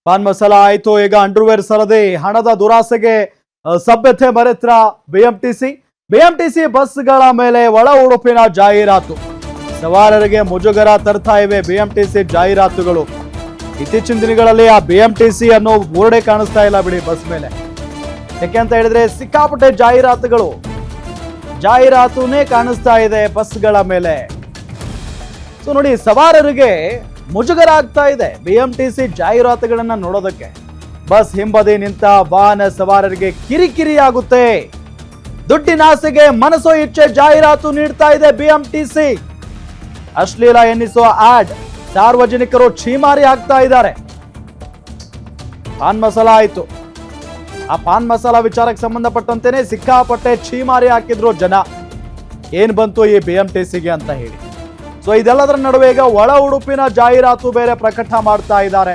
ಪಾನ್ ಮಸಾಲ ಆಯ್ತು. ಈಗ ಅಂಡರ್ವೇರ್ ಸರದಿ ಹಣದ ದುರಾಸೆಗೆ ಸಭ್ಯತೆ ಮರೆತ್ರ ಬಿಎಂಟಿಸಿ. ಬಿಎಂಟಿಸಿ ಬಸ್ಗಳ ಮೇಲೆ ಒಳ ಉಡುಪಿನ ಜಾಹೀರಾತು. ಸವಾರರಿಗೆ ಮುಜುಗರ ತರ್ತಾ ಇವೆ ಬಿಎಂಟಿಸಿ ಜಾಹೀರಾತುಗಳು. ಇತ್ತೀಚಿನ ದಿನಗಳಲ್ಲಿ ಆ ಬಿಎಂಟಿಸಿ ಅನ್ನೋ ಬೋರ್ಡೇ ಕಾಣಿಸ್ತಾ ಇಲ್ಲ ಬಿಡಿ ಬಸ್ ಮೇಲೆ. ಯಾಕೆ ಅಂತ ಹೇಳಿದ್ರೆ ಸಿಕ್ಕಾಪಟ್ಟೆ ಜಾಹೀರಾತುನೇ ಕಾಣಿಸ್ತಾ ಇದೆ ಬಸ್ಗಳ ಮೇಲೆ. ಸೊ ನೋಡಿ, ಸವಾರರಿಗೆ ಮುಜುಗರ ಆಗ್ತಾ ಇದೆ ಬಿಎಂಟಿಸಿ ಜಾಹೀರಾತುಗಳನ್ನ ನೋಡೋದಕ್ಕೆ. ಬಸ್ ಹಿಂಬದಿ ನಿಂತ ವಾಹನ ಸವಾರರಿಗೆ ಕಿರಿಕಿರಿ ಆಗುತ್ತೆ. ದುಡ್ಡಿನಾಸೆಗೆ ಮನಸೋ ಇಚ್ಛೆ ಜಾಹೀರಾತು ನೀಡ್ತಾ ಇದೆ ಬಿಎಂಟಿಸಿ. ಅಶ್ಲೀಲ ಎನ್ನಿಸುವ ಆಡ್ ಸಾರ್ವಜನಿಕರು ಛೀಮಾರಿ ಹಾಕ್ತಾ ಇದ್ದಾರೆ. ಪಾನ್ ಮಸಾಲ ಆಯ್ತು. ಆ ಪಾನ್ ಮಸಾಲ ವಿಚಾರಕ್ಕೆ ಸಂಬಂಧಪಟ್ಟಂತೆನೆ ಸಿಕ್ಕಾಪಟ್ಟೆ ಛೀಮಾರಿ ಹಾಕಿದ್ರು ಜನ. ಏನ್ ಬಂತು ಈ ಬಿಎಂಟಿಸಿಗೆ ಅಂತ ಹೇಳಿ. ಸೊ ಇದೆಲ್ಲದರ ನಡುವೆ ಈಗ ಒಳ ಉಡುಪಿನ ಜಾಹೀರಾತು ಬೇರೆ ಪ್ರಕಟ ಮಾಡ್ತಾ ಇದ್ದಾರೆ.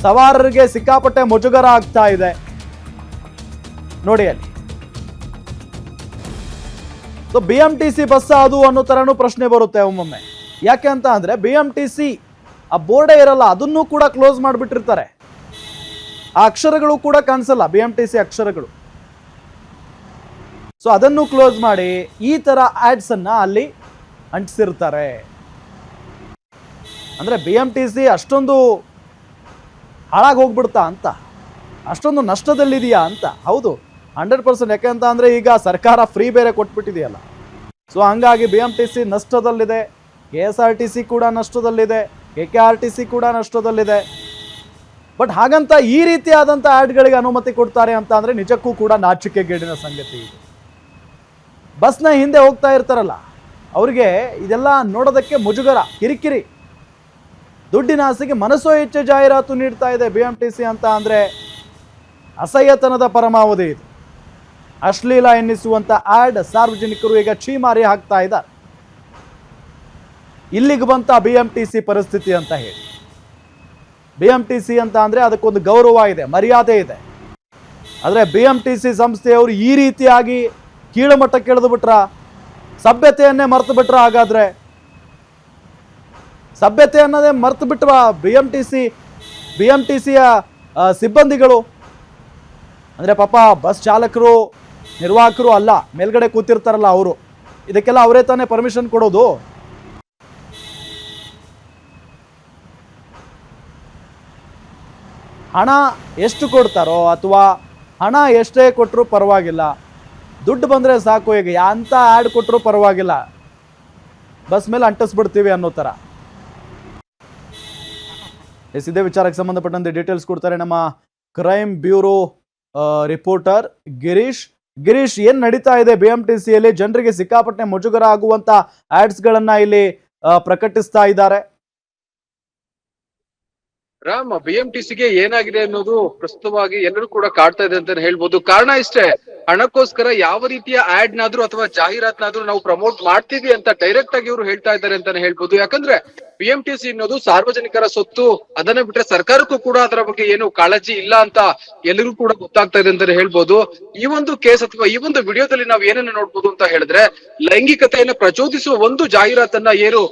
ಸವಾರರಿಗೆ ಸಿಕ್ಕಾಪಟ್ಟೆ ಮುಜುಗರ ಆಗ್ತಾ ಇದೆ ನೋಡಿ ಅಲ್ಲಿ. ಸೊ ಬಿಎಂಟಿಸಿ ಬಸ್ ಅದು ಅನ್ನೋ ತರನು ಪ್ರಶ್ನೆ ಬರುತ್ತೆ ಒಮ್ಮೊಮ್ಮೆ. ಯಾಕೆ ಅಂತ ಅಂದ್ರೆ ಬಿಎಂಟಿಸಿ ಆ ಬೋರ್ಡೇ ಇರಲ್ಲ, ಅದನ್ನು ಕೂಡ ಕ್ಲೋಸ್ ಮಾಡಿಬಿಟ್ಟಿರ್ತಾರೆ. ಆ ಅಕ್ಷರಗಳು ಕೂಡ ಕಾಣಿಸಲ್ಲ, ಬಿಎಂಟಿಸಿ ಅಕ್ಷರಗಳು. ಸೊ ಅದನ್ನು ಕ್ಲೋಸ್ ಮಾಡಿ ಈ ತರ ಆಡ್ಸ್ ಅನ್ನ ಅಲ್ಲಿ ಅಂಟಿಸಿರ್ತಾರೆ. ಅಂದ್ರೆ ಬಿಎಂಟಿಸಿ ಅಷ್ಟೊಂದು ಹಾಳಾಗಿ ಹೋಗ್ಬಿಡ್ತಾ ಅಂತ, ಅಷ್ಟೊಂದು ನಷ್ಟದಲ್ಲಿದೆಯಾ ಅಂತ. ಹೌದು, 100%. ಯಾಕೆ ಅಂತ ಅಂದ್ರೆ ಈಗ ಸರ್ಕಾರ ಫ್ರೀ ಬೇರೆ ಕೊಟ್ಬಿಟ್ಟಿದೆಯಲ್ಲ. ಸೊ ಹಂಗಾಗಿ ಬಿಎಂಟಿಸಿ ನಷ್ಟದಲ್ಲಿದೆ, KSRTC ಕೂಡ ನಷ್ಟದಲ್ಲಿದೆ, KKRTC ಕೂಡ ನಷ್ಟದಲ್ಲಿದೆ. ಬಟ್ ಹಾಗಂತ ಈ ರೀತಿಯಾದಂಥ ಆಡ್ಗಳಿಗೆ ಅನುಮತಿ ಕೊಡ್ತಾರೆ ಅಂತ ಅಂದ್ರೆ ನಿಜಕ್ಕೂ ಕೂಡ ನಾಚಿಕೆಗೇಡಿನ ಸಂಗತಿ. ಬಸ್ನ ಹಿಂದೆ ಹೋಗ್ತಾ ಇರ್ತಾರಲ್ಲ ಅವ್ರಿಗೆ ಇದೆಲ್ಲ ನೋಡೋದಕ್ಕೆ ಮುಜುಗರ, ಕಿರಿಕಿರಿ. ದುಡ್ಡಿನ ಆಸೆಗೆ ಮನಸೋ ಇಚ್ಛೆ ಜಾಹೀರಾತು ನೀಡ್ತಾ ಇದೆ ಬಿಎಂಟಿಸಿ ಅಂತ ಅಂದ್ರೆ ಅಸಹ್ಯತನದ ಪರಮಾವಧಿ ಇದು. ಅಶ್ಲೀಲ ಎನ್ನಿಸುವಂತ ಆಡ್ ಸಾರ್ವಜನಿಕರು ಈಗ ಛೀಮಾರಿ ಹಾಕ್ತಾ ಇದ್ದಾರೆ. ಇಲ್ಲಿಗೆ ಬಂತ ಬಿಎಂಟಿಸಿ ಪರಿಸ್ಥಿತಿ ಅಂತ ಹೇಳಿ. ಬಿಎಂಟಿಸಿ ಅಂತ ಅಂದ್ರೆ ಅದಕ್ಕೊಂದು ಗೌರವ ಇದೆ, ಮರ್ಯಾದೆ ಇದೆ. ಆದ್ರೆ ಬಿಎಂಟಿಸಿ ಸಂಸ್ಥೆಯವರು ಈ ರೀತಿಯಾಗಿ ಕೀಳುಮಟ್ಟಕ್ಕೆ ಇಳಿದು ಬಿಟ್ರ, ಸಭ್ಯತೆಯನ್ನೇ ಮರ್ತು ಬಿಟ್ರ. ಹಾಗಾದ್ರೆ ಸಭ್ಯತೆ ಅನ್ನೋದೇ ಮರ್ತು ಬಿಟ್ವ ಬಿಎಂಟಿಸಿಯ ಸಿಬ್ಬಂದಿಗಳು. ಅಂದ್ರೆ ಪಾಪ ಬಸ್ ಚಾಲಕರು, ನಿರ್ವಾಹಕರು ಅಲ್ಲ, ಮೇಲ್ಗಡೆ ಕೂತಿರ್ತಾರಲ್ಲ ಅವರು. ಇದಕ್ಕೆಲ್ಲ ಅವರೇ ತಾನೇ ಪರ್ಮಿಷನ್ ಕೊಡೋದು. ಹಣ ಎಷ್ಟು ಕೊಡ್ತಾರೋ ಅಥವಾ ಹಣ ಎಷ್ಟೇ ಕೊಟ್ಟರು ಪರವಾಗಿಲ್ಲ, ದುಡ್ಡು ಬಂದರೆ ಸಾಕು. ಈಗ ಅಂತ ಆ್ಯಡ್ ಕೊಟ್ಟರು ಪರವಾಗಿಲ್ಲ, ಬಸ್ ಮೇಲೆ ಅಂಟಿಸ್ಬಿಡ್ತೀವಿ ಅನ್ನೋ ಥರ. ಇದೇ ವಿಚಾರಕ್ಕೆ ಸಂಬಂಧಪಟ್ಟಂತೆ ಡೀಟೇಲ್ಸ್ ಕೊಡ್ತಾರೆ ನಮ್ಮ ಕ್ರೈಮ್ ಬ್ಯೂರೋ ರಿಪೋರ್ಟರ್ ಗಿರೀಶ್. ಏನ್ ನಡೀತಾ ಇದೆ ಬಿಎಂಟಿಸಿಯಲ್ಲಿ? ಜನರಿಗೆ ಸಿಕ್ಕಾಪಟ್ಟೆ ಮುಜುಗರ ಆಗುವಂತ ಆಡ್ಸ್ಗಳನ್ನ ಇಲ್ಲಿ ಪ್ರಕಟಿಸ್ತಾ ಇದ್ದಾರೆ. ರಾಮ್, ಬಿಎಂಟಿಸಿಗೆ ಏನಾಗಿದೆ ಅನ್ನೋದು ಪ್ರಸ್ತುತವಾಗಿ ಎಲ್ಲರೂ ಕೂಡ ಕಾಡ್ತಾ ಇದೆ ಅಂತ ಹೇಳ್ಬೋದು. ಕಾರಣ ಇಷ್ಟೇ, ಹಣಕ್ಕೋಸ್ಕರ ಯಾವ ರೀತಿಯ ಆಡ್ ನಾದ್ರೂ ಅಥವಾ ಜಾಹೀರಾತ್ನಾದ್ರೂ ನಾವು ಪ್ರಮೋಟ್ ಮಾಡ್ತೀವಿ ಅಂತ ಡೈರೆಕ್ಟ್ ಆಗಿ ಇವರು ಹೇಳ್ತಾ ಇದ್ದಾರೆ ಅಂತಾನೆ ಹೇಳ್ಬೋದು. ಯಾಕಂದ್ರೆ ಬಿಎಂಟಿಸಿ ಅನ್ನೋದು ಸಾರ್ವಜನಿಕರ ಸೊತ್ತು. ಅದನ್ನ ಬಿಟ್ರೆ ಸರ್ಕಾರಕ್ಕೂ ಕೂಡ ಅದರ ಬಗ್ಗೆ ಏನು ಕಾಳಜಿ ಇಲ್ಲ ಅಂತ ಎಲ್ಲರಿಗೂ ಕೂಡ ಗೊತ್ತಾಗ್ತಾ ಇದೆ ಅಂತಾನೆ ಹೇಳ್ಬೋದು. ಈ ಒಂದು ಕೇಸ್ ಅಥವಾ ಈ ಒಂದು ವಿಡಿಯೋದಲ್ಲಿ ನಾವು ಏನನ್ನ ನೋಡ್ಬೋದು ಅಂತ ಹೇಳಿದ್ರೆ, ಲೈಂಗಿಕತೆಯನ್ನ ಪ್ರಚೋದಿಸುವ ಒಂದು ಜಾಹೀರಾತನ್ನ ಏನು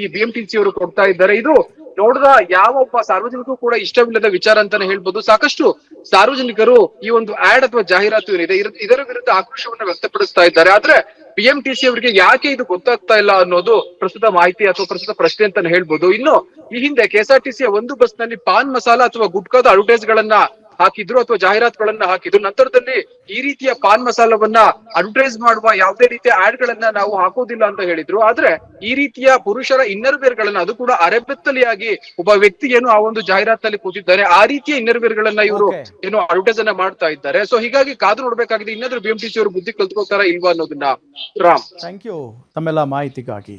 ಈ ಬಿಎಂಟಿಸಿ ಅವರು ಕೊಡ್ತಾ ಇದ್ದಾರೆ. ಇದು ನೋಡಿದ ಯಾವ ಒಬ್ಬ ಸಾರ್ವಜನಿಕರು ಕೂಡ ಇಷ್ಟವಿಲ್ಲದ ವಿಚಾರ ಅಂತಾನೆ ಹೇಳ್ಬೋದು. ಸಾಕಷ್ಟು ಸಾರ್ವಜನಿಕರು ಈ ಒಂದು ಆಡ್ ಅಥವಾ ಜಾಹೀರಾತು ಏನಿದೆ ಇದರ ವಿರುದ್ಧ ಆಕ್ರೋಶವನ್ನ ವ್ಯಕ್ತಪಡಿಸ್ತಾ ಇದ್ದಾರೆ. ಆದ್ರೆ ಬಿಎಂಟಿಸಿ ಅವರಿಗೆ ಯಾಕೆ ಇದು ಗೊತ್ತಾಗ್ತಾ ಇಲ್ಲ ಅನ್ನೋದು ಪ್ರಸ್ತುತ ಮಾಹಿತಿ ಅಥವಾ ಪ್ರಸ್ತುತ ಪ್ರಶ್ನೆ ಅಂತಾನೆ ಹೇಳ್ಬೋದು. ಇನ್ನು ಈ ಹಿಂದೆ KSRTC ಒಂದು ಬಸ್ ನಲ್ಲಿ ಪಾನ್ ಮಸಾಲ ಅಥವಾ ಗುಟ್ಕಾದ ಅಡ್ವರ್ಟೈಸ್ ಗಳನ್ನ ಹಾಕಿದ್ರು ಅಥವಾ ಜಾಹೀರಾತುಗಳನ್ನ ಹಾಕಿದ್ರು. ನಂತರದಲ್ಲಿ ಈ ರೀತಿಯ ಪಾನ್ ಮಸಾಲವನ್ನ ಅಡ್ವರ್ಟೈಸ್ ಮಾಡುವ ಯಾವುದೇ ರೀತಿಯ ಆಡ್ ಗಳನ್ನ ನಾವು ಹಾಕೋದಿಲ್ಲ ಅಂತ ಹೇಳಿದ್ರು. ಆದ್ರೆ ಈ ರೀತಿಯ ಪುರುಷರ ಇನ್ನರ್ ವೇರ್ ಗಳನ್ನ, ಅದು ಕೂಡ ಅರೆಬೆತ್ತಲಿಯಾಗಿ ಒಬ್ಬ ವ್ಯಕ್ತಿ ಏನು ಆ ಒಂದು ಜಾಹೀರಾತಲ್ಲಿ ಕೂತಿದ್ದಾರೆ, ಆ ರೀತಿಯ ಇನ್ನರ್ ವೇರ್ ಗಳನ್ನ ಇವರು ಏನು ಅಡ್ವರ್ಟೈಸ್ ಅನ್ನ ಮಾಡ್ತಾ ಇದ್ದಾರೆ. ಸೊ ಹೀಗಾಗಿ ಕಾದು ನೋಡ್ಬೇಕಾಗಿದೆ, ಇನ್ನಾದ್ರೂ ಬಿಎಂಟಿಸಿ ಅವರು ಬುದ್ಧಿ ಕಲ್ತ್ಕೋತಾರ ಇಲ್ವಾ ಅನ್ನೋದನ್ನ. ರಾಮ್, ಥ್ಯಾಂಕ್ ಯು ತಮ್ಮೆಲ್ಲ ಮಾಹಿತಿಗಾಗಿ.